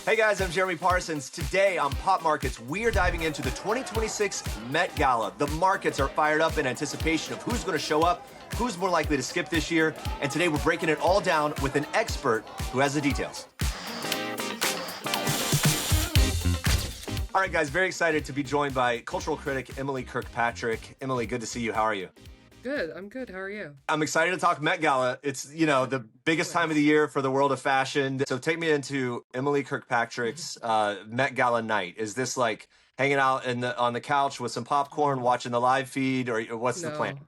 Hey guys, I'm Jeremy Parsons. Today on Pop Markets, we are diving into the 2026 Met Gala. The markets are fired up in anticipation of who's going to show up, who's more likely to skip this year, and today we're breaking it all down with an expert who has the details. All right, guys, very excited to be joined by cultural critic Emily Kirkpatrick. Emily, good to see you. How are you? Good. I'm good. How are you? I'm excited to talk Met Gala. It's, the biggest time of the year for the world of fashion. So take me into Emily Kirkpatrick's Met Gala night. Is this like hanging out on the couch with some popcorn, watching the live feed, or what's the plan? No.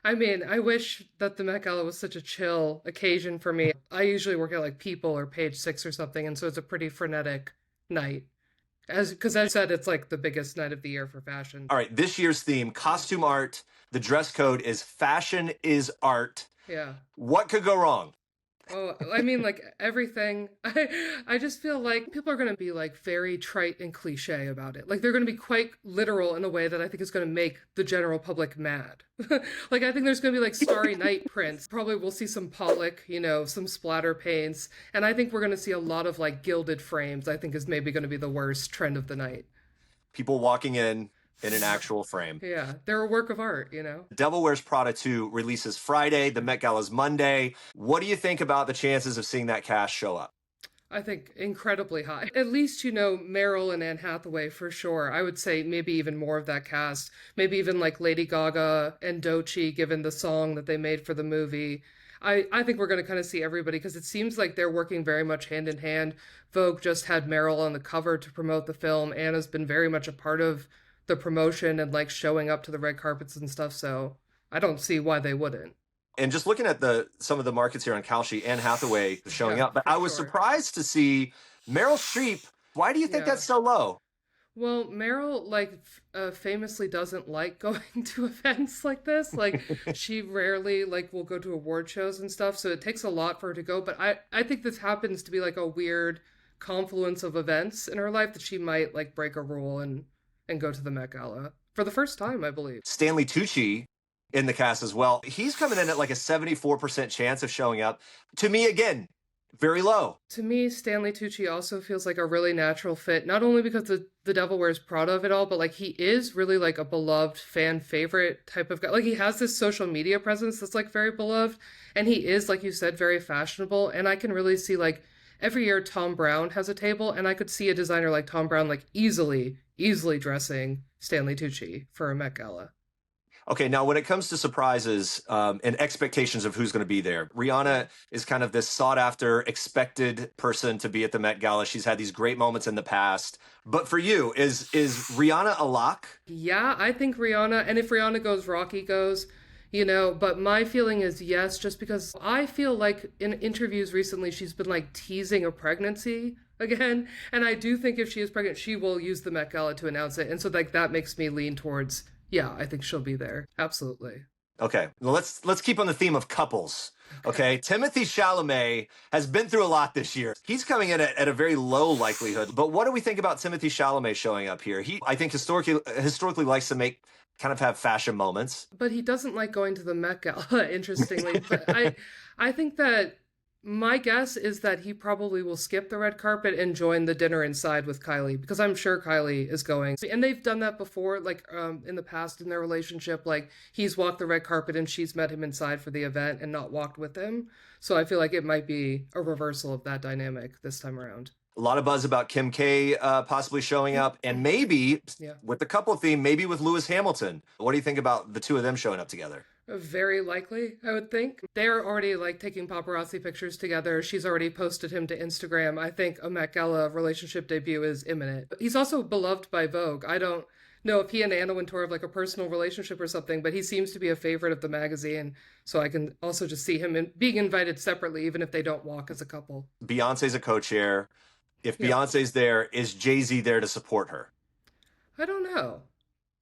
I mean, I wish that the Met Gala was such a chill occasion for me. I usually work at like People or Page Six or something, and so it's a pretty frenetic night. Because as I said, it's like the biggest night of the year for fashion. All right, this year's theme, costume art. The dress code is fashion is art. Yeah. What could go wrong? Oh, I mean, like everything. I just feel like people are going to be like very trite and cliche about it. Like they're going to be quite literal in a way that I think is going to make the general public mad. Like I think there's going to be like Starry Night prints. Probably we'll see some Pollock, some splatter paints. And I think we're going to see a lot of like gilded frames, I think is maybe going to be the worst trend of the night. People walking in an actual frame. Yeah, they're a work of art, Devil Wears Prada 2 releases Friday. The Met Gala's Monday. What do you think about the chances of seeing that cast show up? I think incredibly high. At least, Meryl and Anne Hathaway for sure. I would say maybe even more of that cast. Maybe even like Lady Gaga and Doechii, given the song that they made for the movie. I think we're going to kind of see everybody because it seems like they're working very much hand in hand. Vogue just had Meryl on the cover to promote the film. Anna's been very much a part of the promotion and like showing up to the red carpets and stuff. So I don't see why they wouldn't. And just looking at some of the markets here on Kalshi, Anne Hathaway showing up, but I was surprised to see Meryl Streep. Why do you think that's so low? Well, Meryl famously doesn't like going to events like this. Like she rarely will go to award shows and stuff. So it takes a lot for her to go. But I think this happens to be like a weird confluence of events in her life that she might like break a rule and go to the Met Gala for the first time, I believe. Stanley Tucci in the cast as well. He's coming in at like a 74% chance of showing up. To me, again, very low. To me, Stanley Tucci also feels like a really natural fit, not only because the Devil Wears Prada of it all, but like he is really like a beloved fan favorite type of guy. Like he has this social media presence that's like very beloved, and he is, like you said, very fashionable. And I can really see like every year Thom Browne has a table, and I could see a designer like Thom Browne like easily dressing Stanley Tucci for a Met Gala. Okay, now when it comes to surprises and expectations of who's going to be there, Rihanna is kind of this sought-after, expected person to be at the Met Gala. She's had these great moments in the past. But for you, is Rihanna a lock? Yeah, I think Rihanna, and if Rihanna goes, Rocky goes. But my feeling is yes, just because I feel like in interviews recently, she's been like teasing a pregnancy again. And I do think if she is pregnant, she will use the Met Gala to announce it. And so like that makes me lean towards, yeah, I think she'll be there. Absolutely. Okay, well, let's keep on the theme of couples. Okay, TImothee Chalamet has been through a lot this year. He's coming in at a very low likelihood. But what do we think about TImothee Chalamet showing up here? He, I think, historically likes to have fashion moments. But he doesn't like going to the Met Gala, interestingly. But I think that my guess is that he probably will skip the red carpet and join the dinner inside with Kylie, because I'm sure Kylie is going. And they've done that before, like in the past in their relationship. Like he's walked the red carpet and she's met him inside for the event and not walked with him. So I feel like it might be a reversal of that dynamic this time around. A lot of buzz about Kim K possibly showing up, and maybe with the couple theme, maybe with Lewis Hamilton. What do you think about the two of them showing up together? Very likely, I would think. They're already like taking paparazzi pictures together. She's already posted him to Instagram. I think a Met Gala relationship debut is imminent. He's also beloved by Vogue. I don't know if he and Anna Wintour have like a personal relationship or something, but he seems to be a favorite of the magazine. So I can also just see him being invited separately, even if they don't walk as a couple. Beyonce's a co-chair. If Beyonce's there, is Jay-Z there to support her? I don't know.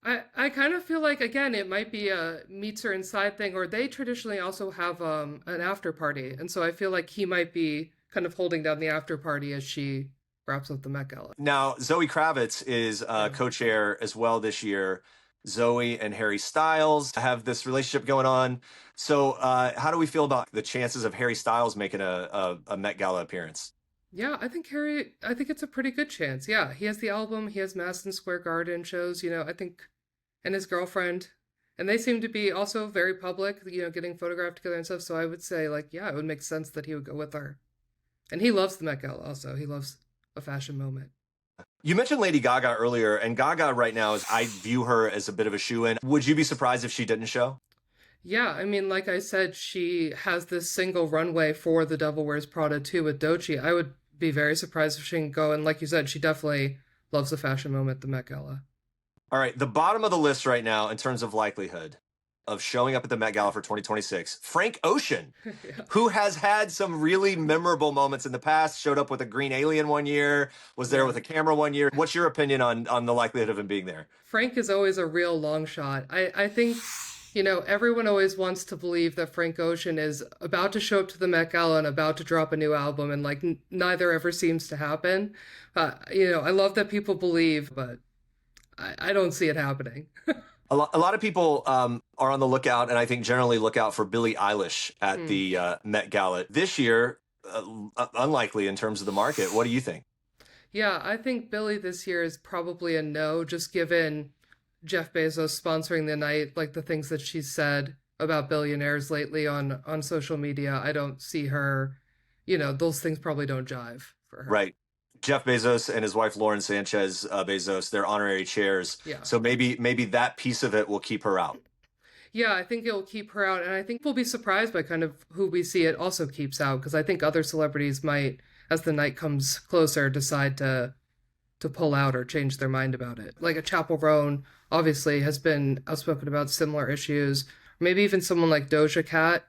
I kind of feel like, again, it might be a meets her inside thing, or they traditionally also have an after party. And so I feel like he might be kind of holding down the after party as she wraps up the Met Gala. Now, Zoe Kravitz is co-chair as well this year. Zoe and Harry Styles have this relationship going on. So how do we feel about the chances of Harry Styles making a Met Gala appearance? Yeah, I think it's a pretty good chance. Yeah, he has the album, he has Madison Square Garden shows, I think, and his girlfriend. And they seem to be also very public, getting photographed together and stuff. So I would say, like, yeah, it would make sense that he would go with her. And he loves the Met Gala also. He loves a fashion moment. You mentioned Lady Gaga earlier, and Gaga right now is I view her as a bit of a shoe-in. Would you be surprised if she didn't show? Yeah, I mean, like I said, she has this single runway for The Devil Wears Prada 2 with Doechii. I would be very surprised if she can go. And like you said, she definitely loves the fashion moment, the Met Gala. All right, the bottom of the list right now in terms of likelihood of showing up at the Met Gala for 2026, Frank Ocean, Yeah. who has had some really memorable moments in the past, showed up with a green alien one year, was there Yeah. with a camera one year. What's your opinion on the likelihood of him being there? Frank is always a real long shot. I think, everyone always wants to believe that Frank Ocean is about to show up to the Met Gala and about to drop a new album, and like neither ever seems to happen. I love that people believe, but I don't see it happening. A lot of people are on the lookout, and I think generally look out for Billie Eilish at Hmm. the Met Gala. This year, unlikely in terms of the market. What do you think? Yeah, I think Billy this year is probably a no, just given Jeff Bezos sponsoring the night, like the things that she's said about billionaires lately on social media. I don't see her, those things probably don't jive for her. Right. Jeff Bezos and his wife Lauren Sanchez Bezos, they're honorary chairs. Yeah. So maybe that piece of it will keep her out. Yeah, I think it'll keep her out, and I think we'll be surprised by kind of who we see it also keeps out, because I think other celebrities might, as the night comes closer, decide to pull out or change their mind about it. Like a Chapel Roan obviously has been outspoken about similar issues. Maybe even someone like Doja Cat,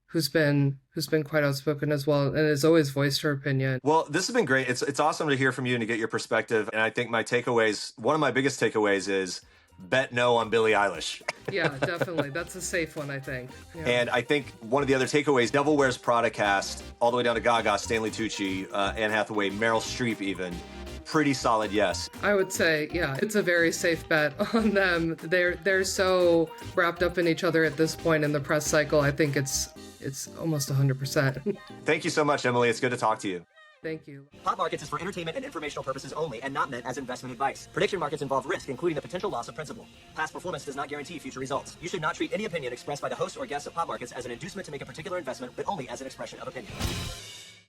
who's been quite outspoken as well and has always voiced her opinion. Well, this has been great. It's awesome to hear from you and to get your perspective. And I think one of my biggest takeaways is bet no on Billie Eilish. Yeah, definitely. That's a safe one, I think. Yeah. And I think one of the other takeaways, Devil Wears Prada cast, all the way down to Gaga, Stanley Tucci, Anne Hathaway, Meryl Streep even. Pretty solid yes. I would say, yeah, it's a very safe bet on them. They're so wrapped up in each other at this point in the press cycle. I think it's almost 100%. Thank you so much, Emily. It's good to talk to you. Thank you. Pop markets is for entertainment and informational purposes only and not meant as investment advice. Prediction markets involve risk, including the potential loss of principal. Past performance does not guarantee future results. You should not treat any opinion expressed by the host or guests of Pop markets as an inducement to make a particular investment, but only as an expression of opinion.